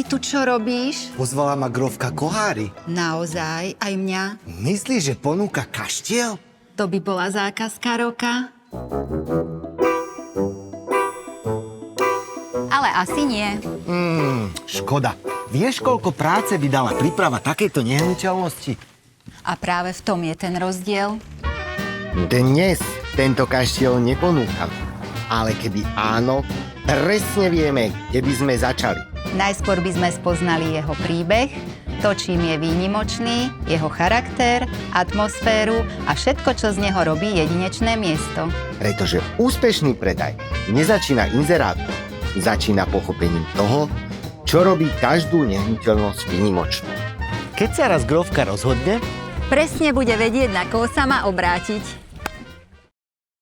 tu čo robíš? Pozvala ma grófka Kohári. Naozaj, aj mňa? Myslíš, že ponúka kaštiel? To by bola zákazka roka? Ale asi nie. Škoda. Vieš, koľko práce by dala príprava takejto nehnuteľnosti? A práve v tom je ten rozdiel. Dnes tento kaštiel neponúkam. Ale keby áno, presne vieme, kde by sme začali. Najskôr by sme spoznali jeho príbeh, to, čím je výnimočný, jeho charakter, atmosféru a všetko, čo z neho robí jedinečné miesto. Pretože úspešný predaj nezačína inzerátom, začína pochopením toho, čo robí každú nehnuteľnosť výnimočnú. Keď sa raz grófka rozhodne, Presne bude vedieť, na koho sa má obrátiť.